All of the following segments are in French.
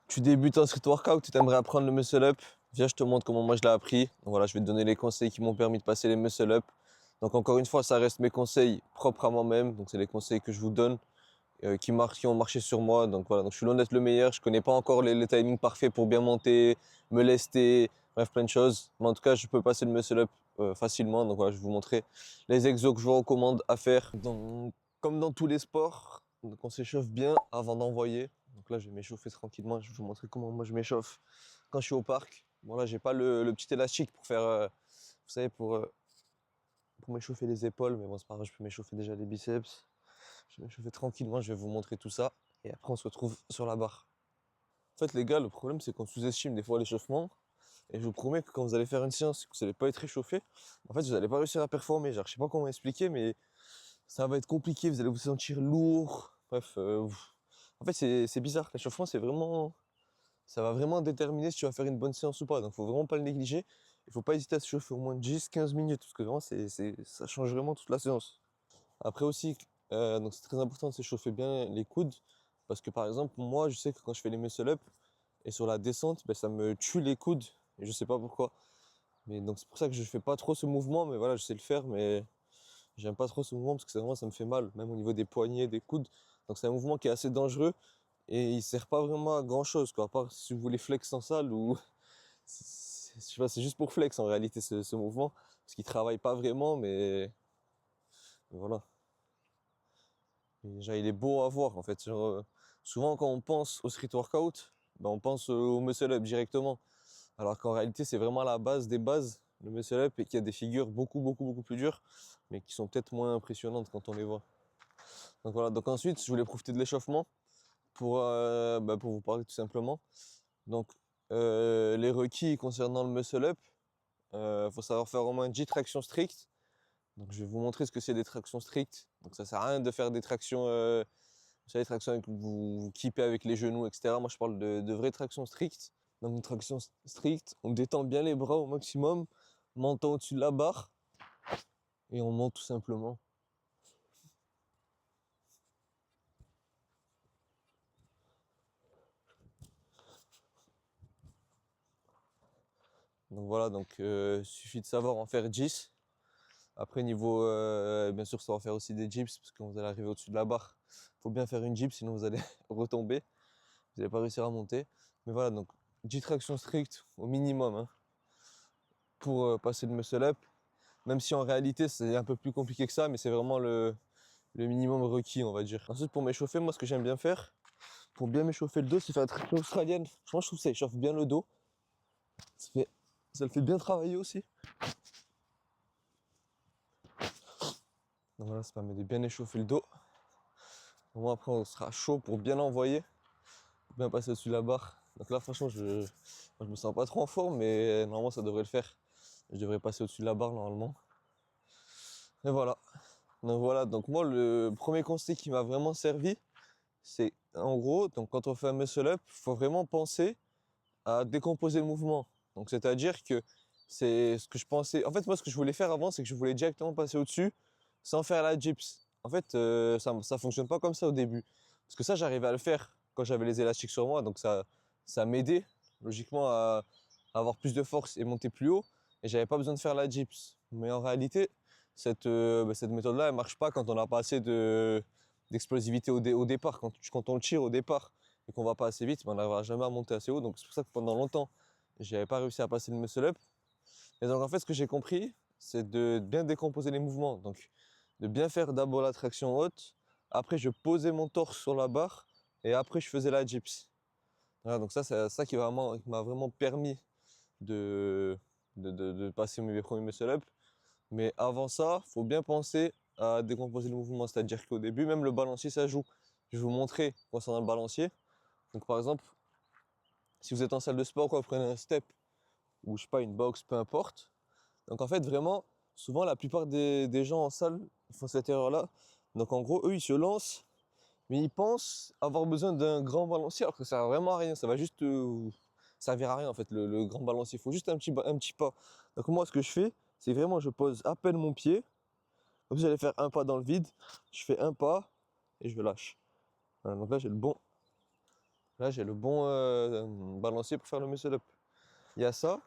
Tu débutes en street workout, tu aimerais apprendre le muscle up. Viens, je te montre comment moi je l'ai appris. Donc voilà, je vais te donner les conseils qui m'ont permis de passer les muscle up. Donc encore une fois, ça reste mes conseils propres à moi-même. Donc c'est les conseils que je vous donne, qui ont marché sur moi. Donc voilà, donc je suis loin d'être le meilleur. Je connais pas encore les timings parfaits pour bien monter, me lester, bref, plein de choses. Mais en tout cas, je peux passer le muscle up facilement. Donc voilà, je vais vous montrer les exos que je vous recommande à faire. Comme dans tous les sports, donc on s'échauffe bien avant d'envoyer. Donc là, je vais m'échauffer tranquillement. Je vais vous montrer comment moi je m'échauffe quand je suis au parc. Bon là, j'ai pas le petit élastique pour faire, vous savez, pour m'échauffer les épaules. Mais bon, c'est pas grave, je peux m'échauffer déjà les biceps. Je vais m'échauffer tranquillement. Je vais vous montrer tout ça. Et après, on se retrouve sur la barre. En fait, les gars, le problème, c'est qu'on sous-estime des fois l'échauffement. Et je vous promets que quand vous allez faire une séance, que vous n'allez pas être échauffé, en fait, vous n'allez pas réussir à performer. Genre, je sais pas comment expliquer, mais ça va être compliqué. Vous allez vous sentir lourd. Bref, en fait, c'est bizarre. L'échauffement, ça va vraiment déterminer si tu vas faire une bonne séance ou pas. Donc, faut vraiment pas le négliger. Il faut pas hésiter à se chauffer au moins 10-15 minutes, parce que vraiment, ça change vraiment toute la séance. Après aussi, donc c'est très important de s'échauffer bien les coudes, parce que par exemple, moi, je sais que quand je fais les muscle-up et sur la descente, ben, ça me tue les coudes, et je sais pas pourquoi. Mais donc c'est pour ça que je fais pas trop ce mouvement, mais voilà, je sais le faire, mais j'aime pas trop ce mouvement parce que vraiment ça me fait mal, même au niveau des poignets, des coudes. Donc c'est un mouvement qui est assez dangereux et il sert pas vraiment à grand chose, quoi. À part si vous voulez flex en salle ou je sais pas, c'est juste pour flex en réalité ce mouvement parce qu'il travaille pas vraiment, mais voilà. Et genre, il est beau à voir en fait. Genre, souvent quand on pense au street workout, ben, on pense au muscle up directement. Alors qu'en réalité c'est vraiment la base des bases, le muscle up, et qu'il y a des figures beaucoup plus dures, mais qui sont peut-être moins impressionnantes quand on les voit. Donc voilà, donc ensuite je voulais profiter de l'échauffement pour vous parler tout simplement. Donc les requis concernant le muscle up, faut savoir faire au moins 10 tractions strictes. Donc je vais vous montrer ce que c'est des tractions strictes. Donc ça sert à rien de faire des tractions, vous savez, tractions avec vous kippez avec les genoux, etc. Moi je parle de vraies tractions strictes. Donc une traction stricte, on détend bien les bras au maximum, menton au-dessus de la barre, et on monte tout simplement. Donc voilà, donc suffit de savoir en faire 10. Après niveau, bien sûr, savoir faire aussi des dips, parce que quand vous allez arriver au-dessus de la barre, faut bien faire une dip, sinon vous allez retomber, vous n'allez pas réussir à monter. Mais voilà, donc 10 tractions strictes au minimum, hein, pour passer le muscle up. Même si en réalité c'est un peu plus compliqué que ça, mais c'est vraiment le minimum requis, on va dire. Ensuite, pour m'échauffer, moi ce que j'aime bien faire, pour bien m'échauffer le dos, c'est faire la traction australienne. Franchement, je trouve que ça échauffe bien le dos. Ça, fait, ça le fait bien travailler aussi. Donc voilà, ça permet de bien échauffer le dos. Bon, après, on sera chaud pour bien l'envoyer, pour bien passer au-dessus de la barre. Donc là, franchement, je me sens pas trop en forme, mais normalement, ça devrait le faire. Je devrais passer au-dessus de la barre normalement. Et voilà. Donc moi, le premier conseil qui m'a vraiment servi, c'est en gros, donc quand on fait un muscle up, il faut vraiment penser à décomposer le mouvement. Donc c'est-à-dire que c'est ce que je pensais. En fait, moi, ce que je voulais faire avant, c'est que je voulais directement passer au-dessus sans faire la dips. En fait, ça fonctionne pas comme ça au début. Parce que ça, j'arrivais à le faire quand j'avais les élastiques sur moi. Donc ça m'aidait logiquement à avoir plus de force et monter plus haut. Et j'avais pas besoin de faire la dips. Mais en réalité, cette méthode-là, elle marche pas quand on n'a pas assez d'explosivité au départ. Quand on le tire au départ et qu'on va pas assez vite, ben, on n'arrivera jamais à monter assez haut. Donc c'est pour ça que pendant longtemps, j'avais pas réussi à passer le muscle up. Et donc en fait, ce que j'ai compris, c'est de bien décomposer les mouvements. Donc de bien faire d'abord la traction haute, après je posais mon torse sur la barre et après je faisais la dips. Voilà, donc ça, c'est ça qui m'a vraiment permis de, de passer mes premiers muscle up. Mais avant ça, faut bien penser à décomposer le mouvement. C'est-à-dire qu'au début, même le balancier, ça joue. Je vais vous montrer concernant le balancier. Donc par exemple, si vous êtes en salle de sport, quoi, vous prenez un step ou je sais pas, une box, peu importe. Donc en fait, vraiment, souvent la plupart des gens en salle font cette erreur-là. Donc en gros, eux, ils se lancent, mais ils pensent avoir besoin d'un grand balancier, alors que ça sert vraiment à rien. Ça va juste servir à rien en fait, le grand balancier. Il faut juste un petit pas. Donc moi, ce que je fais, c'est vraiment, je pose à peine mon pied. Comme si j'allais faire un pas dans le vide. Je fais un pas et je lâche. Voilà, donc là, j'ai le bon. Là, j'ai le bon balancier pour faire le muscle up. Il y a ça.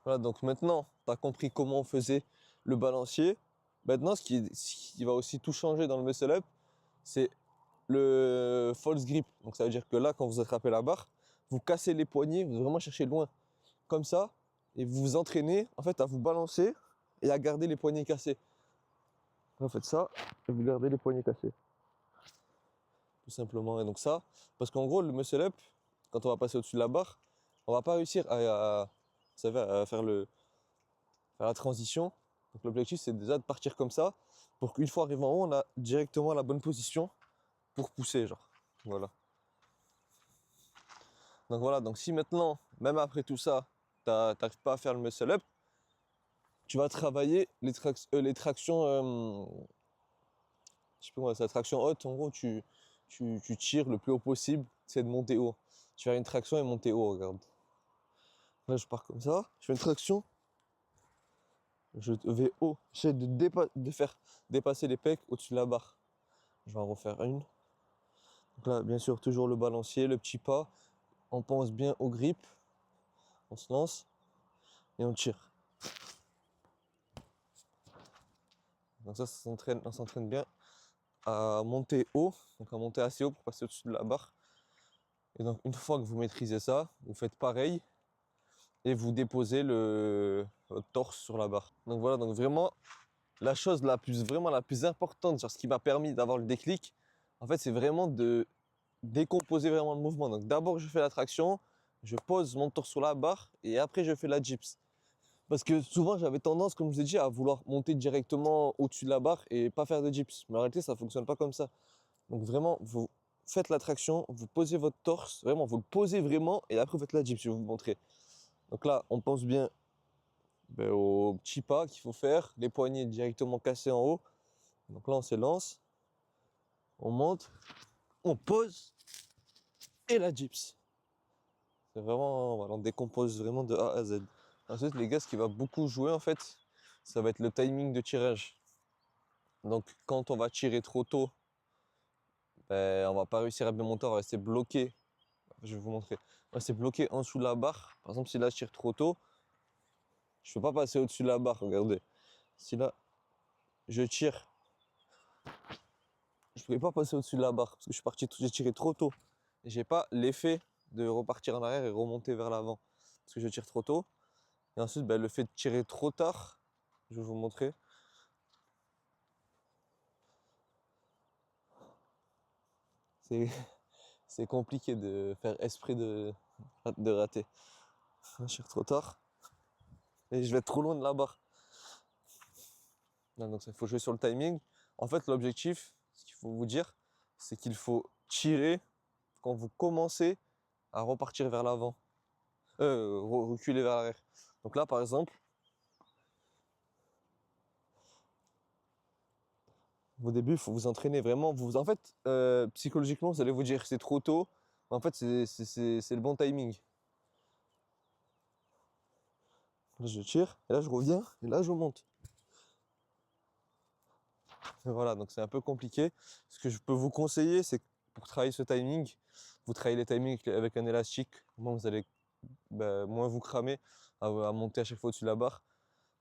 Voilà, donc maintenant, tu as compris comment on faisait le balancier. Maintenant, ce qui va aussi tout changer dans le muscle up, c'est le false grip. Donc ça veut dire que là, quand vous attrapez la barre, vous cassez les poignets, vous vraiment cherchez loin. Comme ça, et vous vous entraînez en fait à vous balancer et à garder les poignets cassés. Vous faites ça et vous gardez les poignets cassés. Tout simplement. Et donc ça, parce qu'en gros, le muscle up, quand on va passer au-dessus de la barre, on va pas réussir vous savez, à faire la transition. Donc l'objectif, c'est déjà de partir comme ça, pour qu'une fois arrivé en haut, on a directement la bonne position pour pousser, genre. Voilà. Donc voilà, donc si maintenant, même après tout ça, t'arrives pas à faire le muscle up, tu vas travailler les tractions, je sais pas comment, c'est la traction haute. En gros, tu tires le plus haut possible, c'est de monter haut. Tu fais une traction et monter haut, regarde. Là, je pars comme ça, je fais une traction, je vais haut. J'essaie de faire dépasser les pecs au-dessus de la barre. Je vais en refaire une. Donc là, bien sûr, toujours le balancier, le petit pas. On pense bien au grip. On se lance et on tire. Donc ça on s'entraîne bien à monter haut, donc à monter assez haut pour passer au-dessus de la barre. Et donc une fois que vous maîtrisez ça, vous faites pareil et vous déposez votre torse sur la barre. Donc voilà, donc vraiment la chose la plus importante sur ce qui m'a permis d'avoir le déclic, en fait, c'est vraiment de décomposer vraiment le mouvement. Donc d'abord je fais la traction, je pose mon torse sur la barre et après je fais la dips. Parce que souvent j'avais tendance, comme je vous ai dit, à vouloir monter directement au-dessus de la barre et pas faire de dips. Mais en réalité ça fonctionne pas comme ça. Donc vraiment, vous faites la traction, vous posez votre torse, vraiment, vous le posez vraiment et après vous faites la dips, je vais vous montrer. Donc là, on pense bien au petit pas qu'il faut faire, les poignets directement cassés en haut. Donc là, on s'élance, on monte, on pose et la dips. C'est vraiment, voilà, on décompose vraiment de A à Z. Ensuite, les gars, ce qui va beaucoup jouer en fait, ça va être le timing de tirage. Donc quand on va tirer trop tôt, on va pas réussir à bien monter, on va rester bloqué. Je vais vous montrer. On va rester bloqué en dessous de la barre. Par exemple, si là je tire trop tôt, je peux pas passer au-dessus de la barre, regardez. Si là, je tire, je pourrais pas passer au-dessus de la barre parce que j'ai tiré trop tôt. Et j'ai pas l'effet de repartir en arrière et remonter vers l'avant parce que je tire trop tôt. Et ensuite, le fait de tirer trop tard, je vais vous montrer. C'est, c'est compliqué de faire esprit de rater. Je tire trop tard et je vais être trop loin de la barre. Donc il faut jouer sur le timing. En fait, l'objectif, ce qu'il faut vous dire, c'est qu'il faut tirer quand vous commencez à repartir vers l'avant, reculer vers l'arrière. Donc là, par exemple, au début, il faut vous entraîner vraiment. En fait, psychologiquement, vous allez vous dire c'est trop tôt, mais en fait, c'est le bon timing. Là, je tire, et là, je reviens, et là, je monte. Et voilà, donc c'est un peu compliqué. Ce que je peux vous conseiller, c'est que pour travailler ce timing, vous travaillez les timings avec un élastique. Au moins, vous allez moins vous cramer à monter à chaque fois au-dessus de la barre.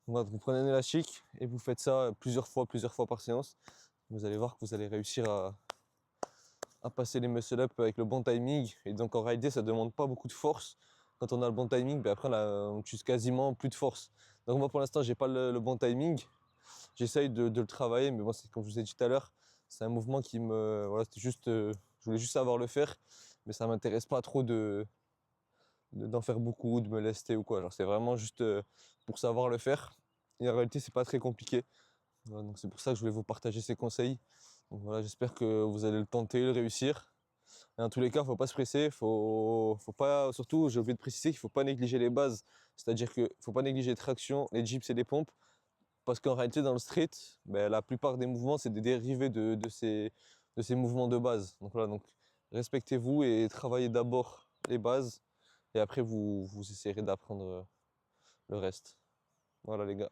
Donc, vous prenez un élastique et vous faites ça plusieurs fois par séance. Vous allez voir que vous allez réussir à passer les muscle up avec le bon timing. Et donc en réalité, ça ne demande pas beaucoup de force. Quand on a le bon timing, après là, on utilise quasiment plus de force. Donc moi pour l'instant, j'ai pas le bon timing. J'essaye de le travailler, mais bon, c'est comme je vous ai dit tout à l'heure, c'est un mouvement qui me, voilà, c'était juste, je voulais juste savoir le faire, mais ça m'intéresse pas trop d'en faire beaucoup, de me lester ou quoi. Genre, c'est vraiment juste pour savoir le faire. Et en réalité, c'est pas très compliqué. Voilà, donc c'est pour ça que je voulais vous partager ces conseils. Donc voilà, j'espère que vous allez le tenter, le réussir. Et dans tous les cas, faut pas se presser, faut pas, surtout, j'ai oublié de préciser qu'il faut pas négliger les bases. C'est-à-dire qu'il faut pas négliger les tractions, les dips et les pompes. Parce qu'en réalité, dans le street, la plupart des mouvements, c'est des dérivés de ces mouvements de base. Donc voilà, donc respectez-vous et travaillez d'abord les bases. Et après, vous essayerez d'apprendre le reste. Voilà les gars.